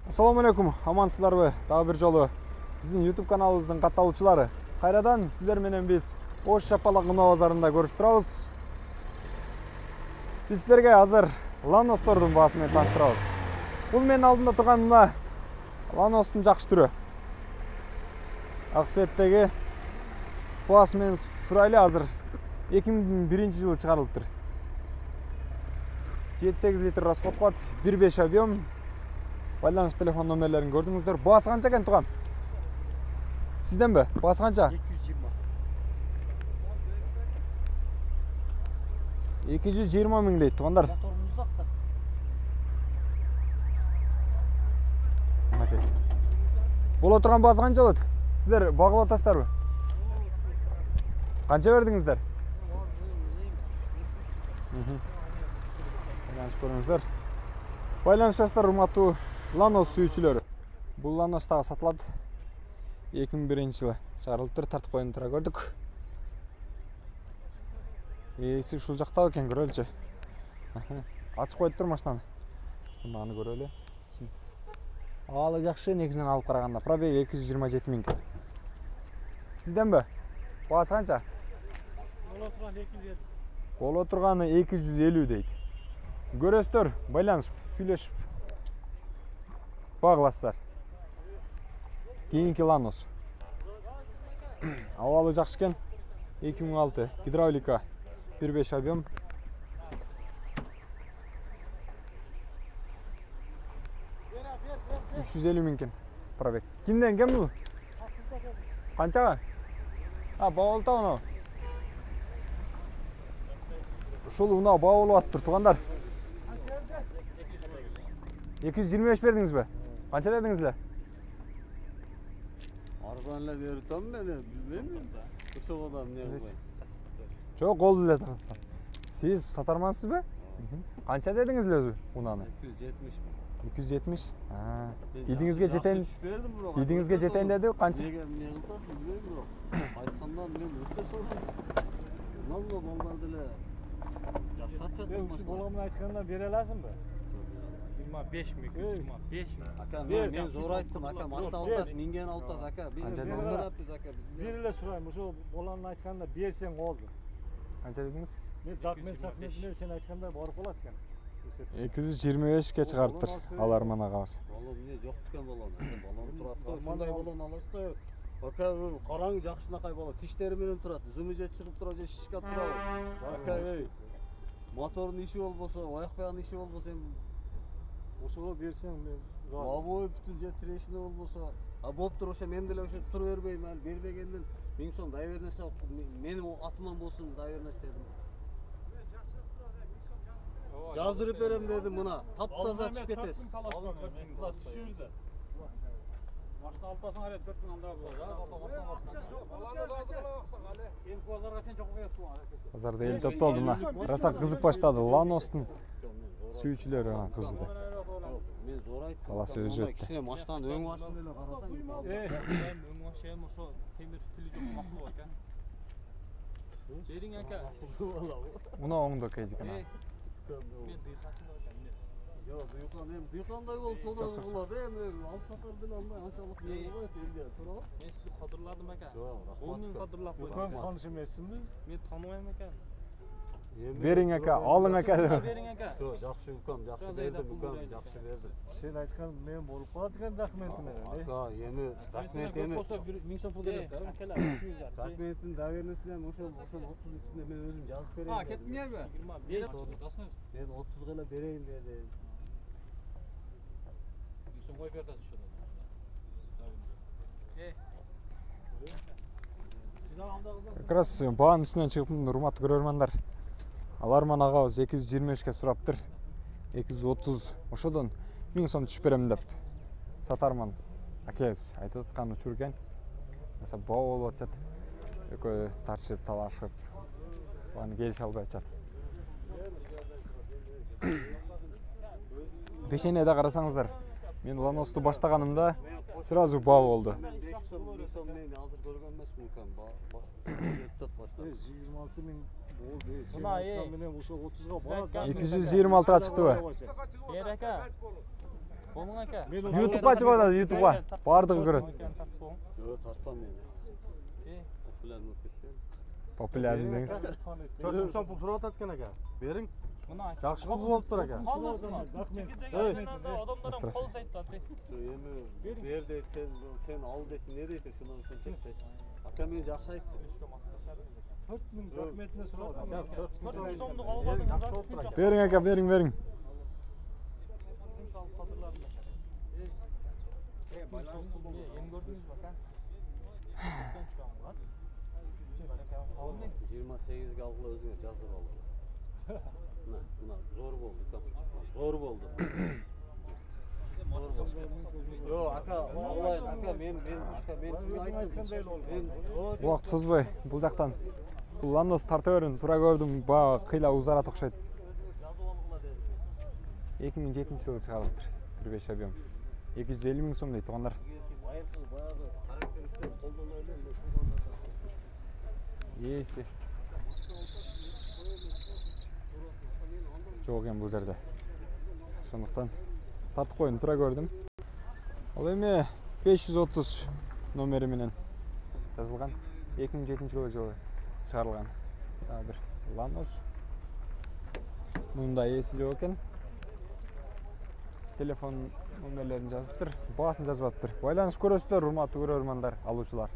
Assalamu alaikum, амансыздарбы? Дагы бир жолу биздин YouTube каналыбыздын катталуучулары. Кайрадан сиздер менен биз Ош Шапалак унаа базарында көрүшүп турабыз. Биз сиздерге азыр Ланостордун баасы менен тааныштырабыз. Бул менин алдымда турган унаа Ланостун жакшы түрү. Ак цветтеги баасы менен сурайлы азыр 2001-жылы чыгарылыптыр. 7-8 литр расход кылат, 1.5 объем. Байланыш телефон номерлерин көрдүңүздөр. Баасы канча экен туган? Сизденби? Баасы канча? 220 миң дейт тугандар. Боло турган баасы канча болот? Сиздер багып атасыздарбы? Канча бердиңиздер? Байланыш көрүңүздөр. Байланышасыздар, урматтуу Ланос сүйүүчүлөрү. Бул Ланос дагы сатылат. 2001-жылы чыгарылыптыр, тартып коюн тура көрдүк. Эси ушул жактабы экен, көрөлүчү. Ачып коюптур машинаны. Мынаны көрөлү. Аалы жакшы, негизинен алып караганда. Пробег 227 миң. Сизденби? Баасы канча? Боло турган 250. Боло турганы 250 дейт. Көрөсүздөр, байланышып, сүйлөшүп багыласыздар. Кийинки Ланос. Абалы жакшы экен. 2006 гидравлика, 1.5 объем. $350 миң экен пробег. Кимден кем бул? Канчага? Баа болду аны. Ушул унаа баа болуп атыптыр тугандар. 225 бердиңизби? Канча дедиңизлер? Арзан эле бердим мен, билбейм. Ошого эмне кылбайм. Жок, кол эле тарта. Сиз сатармансызбы? Канча дедиңизлер өзү унааны? 270. Идиңизге жетейин. Идиңизге жетейин деди, канча? Эмне кылдым, билбейм бирок. Айткандан мен өтө сордум. Нолго балдар деле жаксатчатым. Ушул боломун айтканда бере аласыңбы? 25 миң, 25 миң. Ака, мен зор айттым, ака, машина алтас, минген алтас, ака. Биз жамбырапбыз, ака, бизде. Бир эле сурайм, ушул боломун айтканда берсең болду. Канча дедиңиз? Мен документ менен сен айтканда барып калат экен. 225ке чыгарыптыр аларман агабыз. Болон эмне жок экен болон. Болон турат. Ушундай болон аласыз да. Ака, караң жакшынакай болот. Тиштери менен турат. Зымы же чыгып тура же шишкап турабы. Ака, мотордун иши болбосо, аякбаянын иши болбосо эми Ошого берсең мен разы. Абой бүтүн же тирешине болбосо, болуптур ошо мен деле ошо тура бербейм, ал бербегенден 1000 сом доверенность менин атыман болсун доверенность дедим. Жаздырып берем дедим мына. Таптаза чыгып кетесиз. Түшүрдү. Машина алтасын арет 4000 анда болсо, машина басына. Баланы разы кыла баксаң али. Эми базарга сен жок кетип калган. Базарда эл топтолду мына. Раса кызып баштады. Ланостун сүйүүчүлөрү кызды. Мен зор айттым. Баласы өзү өттү. Кичине машинанын өң башын эле карасаң. Өң башы эми ошо темир тили жок макул экен. Бериң ака. Мына оңдо кезик ана. Мен дыйкачылык экен эмес. Жок, дыйкандай болуп сода кылат эми алып сатар деле андай анчалык не болбойт элге, туурабы? Мен сизди кадырладым ака. Жок, 10 миң кадырлап койдум. Көм таныш эмессизби? Мен тааныбайм экен. Бериң ака, алың ака. Бериң ака. Жок, жакшы укам, жакшы бердим, укам, жакшы бердим. Сен айткан мен болуп калат экен документи менен. Ака, эми документ эми болсо 1000 сом пул керек да. Акалар 200 жар. документтин доверенностьун ошол 30 ичинде мен өзүм жазып берейин. Кетиңерби? 25. Мен 30 гана берейин дедим. 1000 сом кой бердиңиз ошодо. Как раз баанын үстүнөн чыгып, урматтуу көрөрмандар. Аларман агабыз 225ке сураптыр. 230 ошодон 1000 сом түшүп берем деп сатарман акебиз айтып аткан учур экен. Маса баа болуп атышат. Экөө тартышып, талашып, бааны келише албай атышат. Пешенеде карасаңыздар, мен Ланосту баштаганымда сразу баа болду. 5 сом мен азыр көргөн эмесмин укам. Өтөт баштап. 26 миң болду. Мына, Менен ошо 30га барат. 226 чыктыбы? Бер ака. Болуң ака. YouTube'га чыгып атат, YouTube'га. Бардыгы көрөт. Yok tartmam yani. Popüler mi ketken? Популярный деңиз. 400 сом пул сурап атат экен ака. Бериң. Мына Жакшы кылып болуптур ака. Адамдардан кол сайтты. Emi ver de sen al dedi ne dedi şunu sen çek de. Aka men жақсы айтты. 4000 рахметине сурап атат. 400 сомдук алып Жакшы болуптур ака. Бериң ака, бериң. Yeni gördünüz mü akan? 28 algıla özüne жаздыр oldu. Buna zor oldu tam. Zor oldu. Yo aka vallahi aka men şunu ayттым. Убакыт созбой бул жактан бул ланос тарта берин, тура көрдүм, баа кыйла узарат окшойт. 2007-жылы чыгарылыптыр. 1.5 объем. 250 000 сом дейт туугандар. Ээси жок экен бул жерде. Ошондуктан тартып коюн, тура көрдүм. Ал эми 530 номери менен жазылган. 2007-жылы чыгарылган. Бир ланос. Мында ээси жок экен. Телефон номерлерин жазыптыр, баасын жазбаптыр. Байланышып көрөсүздөр, урматтуу көрөрмандар, алуучулар.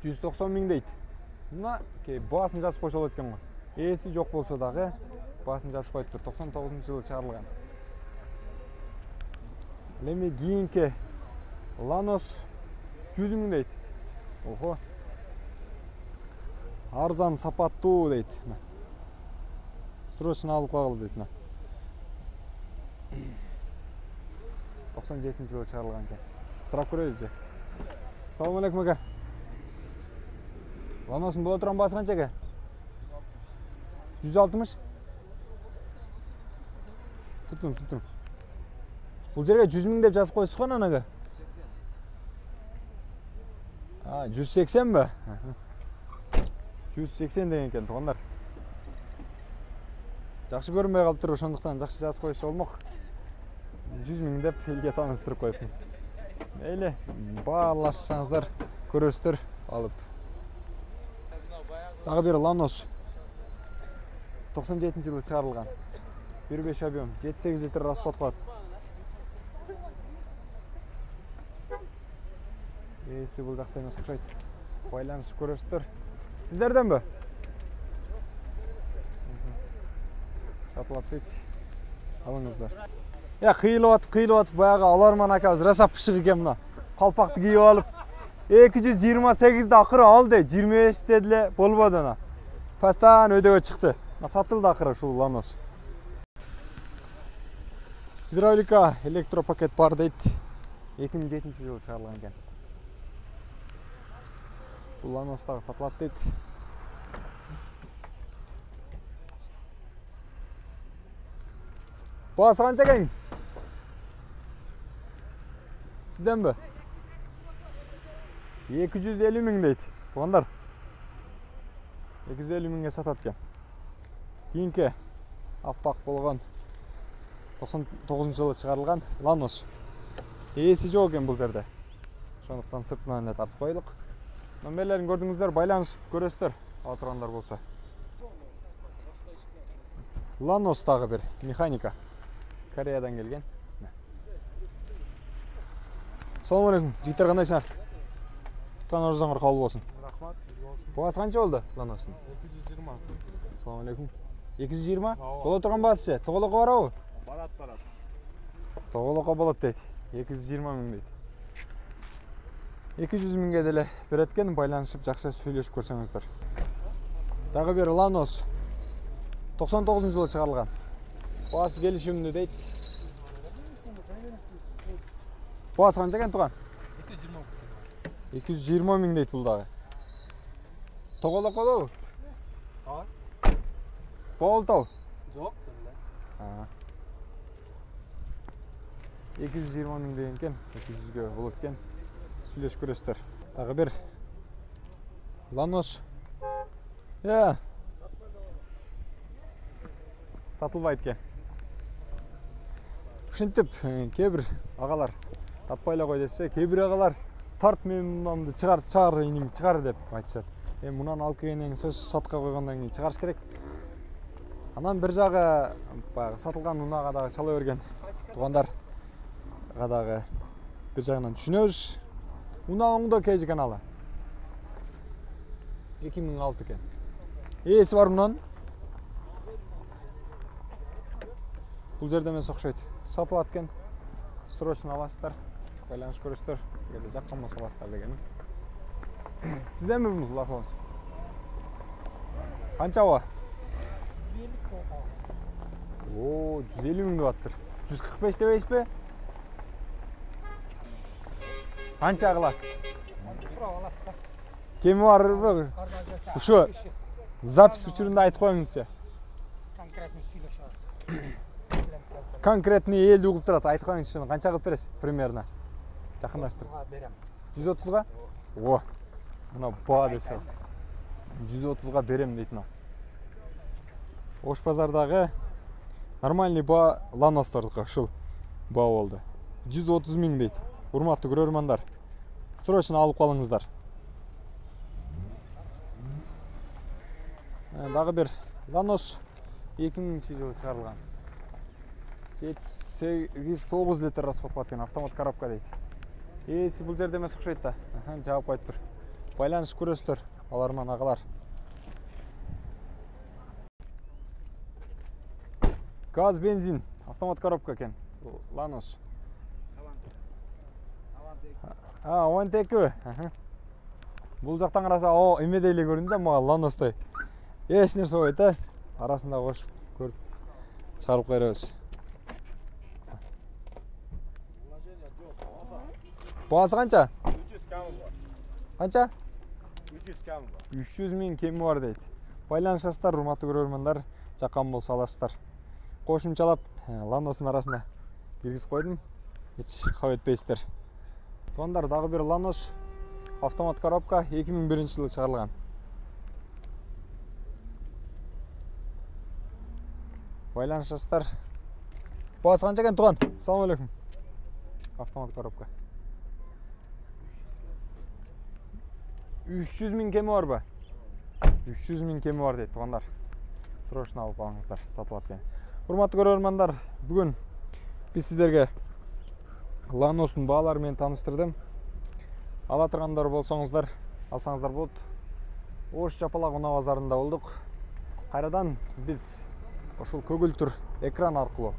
190 000 дейт. Мына баасын жазып койсо болот экен го. Ээси жок болсо дагы баасын жазып коюптур. 99-жылы чыгарылган. Эми кийинки ланос 100 000 дейт. Охо. Арзан, сапаттуу дейт. Срочно алып кагыл дейт. 97-жылы чыгарылган экен. Сурап көрөйүз. Салам алейкум ака. Ланосун боло турган баасы канча ака? 160. Туттум. Бул жерге 100 000 деп жазып койсуз го анан ага. 180 бе? 180 деген экен туугандар. Жакшы көрүнбөй калыптыр, ошондуктан жакшы жазып койсо болмок. 100 000 деп элге тааныштырып коюптум. Мейли, баарлашсаңыздар, көрөсүздөр алып. Дагы бир ланос. 97-жылы чыгарылган. 1.5 объем, 7-8 литр расход кылат. Ээси бул жакта эмес окшойт. Байланышып көрөсүздөр. Сиздерденби? Сатылат дейт. Алыңыздар. Кыйылып баягы Аларман акабыз раса пышык экен мына. Калпакты кийип алып 228-де акыры ал дейт. 25-те деле болбоду ана. Пастан өйдөгө чыкты. Сатылды акыры ушул ланос. Гидравлика электропакет бар дейт. 2007-жылы чыгарылган экен. Бул ланос дагы сатылат дейт. Баасы канча экен? Сизденби? 250 000 дейт. Туугандар. 250 000ге сатат экен. Кийинки аппак болгон 99-жылы чыгарылган ланос. Ээси жок экен бул жерде. Ошондуктан сыртынан эле тартып койлук. Номерлерин көрдүңүздөр, байланышып көрөсүздөр, ала тургандар болсо. Ланос дагы бир механика. Кореядан келген. Салам алейкум. Жигиттер кандайсыңар? Туткан арзаңар кабыл болсун. Рахмат. Баасы канча болду ланостун? 220. Салам алейкум. 220? Боло турган баасычы? Тоголокко барабы? Барат. Тоголокко болот дейт. 220 000 дейт. 200 000ге деле берет экен, байланышып жакшы сүйлөшүп көрсөңүздөр. Дагы бир ланос. 99-жылы чыгарылган. Баасы келишимдүү дейт. Баасы канча экен туган? 220 000 дейт бул дагы. Тоголоккодобу? Ооба. Болтабы? Жок, 220 000 деген экен, 200ге болот экен. Сүйлөшүп көрөсүздөр. Дагы бир ланос. Сатылбайт экен. ошентип кээ бир агалар татпай эле кой десе, кээ бир агалар тарт мен мынамды чыгар иним чыгар деп айтышат. Эми мунаны алып келгенден кийин сөз сатка койгондон кийин чыгарыш керек. Анан бир жагы баягы сатылган унаага дагы чала берген туугандарга дагы бир жагынан түшүнөбүз. Унаа оңдо KG каналы. 2006 экен. Ээси бар мунун. Бул жерде эмес окшойт. Сатылат экен. Срочно аласыздар. Байланышып көрөсүздөр. Эгерде жаккан болсо аласыздар дегеним. Сизденби бул лафыңыз? Канча ба? 150 миң деп аттыр. 145 дебейсизби? Канча кыласыз? Кеми барбы? Ушу запись учурунда айтып коюңузчу. Конкретный элди угуп турат, айтып коюңузчу. Канча кылып бересиз примерно? Жакындаштырып. Берем. 130га? О. Мына баа десе. 130га берем дейт мына. Ош базардагы нормальный баа Ланостордука ушул баа болду. 130 миң дейт. Урматтуу көрөрмандар, срочно алып калыңыздар. Дагы бир Ланос 2000-жылы чыгарылган. 8-9 литр расход кылат экен, автомат коробка дейт. Ээси бул жерде эмес окшойт да. Жаап коюптур. Байланышып көрөсүздөр, аларман агалар. Газ, бензин, автомат коробка экен. Ланос. Авантеки. Бул жактан караса, эмедей эле көрүндү да мага Ланостой. Эч нерсе болбойт да. Арасында кошуп көрүп чыгарып коербиз. Баасы канча? 300 ками бар. Канча? 300 ками бар. 300 миң кеми бар дейт. Байланышасыздар, урматтуу көрөрмандар, жаккан болсо аласыздар. Кошумчалап Ланостун арасына киргизип койдум. Эч кабыл этпейсиздер. Туугандар, дагы бир Ланос автомат коробка 2001-жылы чыгарылган. Байланышасыздар. Баасы канча экен тууган? Салам алейкум. Автомат коробка. 300 миң кеми барбы? 300 миң кеми бар дейт туугандар. Срочно алып алыңыздар, сатылат экен. Урматтуу көрөрмандар, бүгүн биз сиздерге Ланостун баалары менен тааныштырдым. Ала тургандар болсоңуздар, алсаңыздар болот. Ош Жапалак унаа базарында болдук. Кайрадан биз ушул көгүлтүр экран аркылуу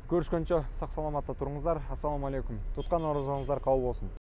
көрүшкөнчө сак саламатта туруңуздар. Ассаламу алейкум. Туткан оразаңыздар кабыл болсун.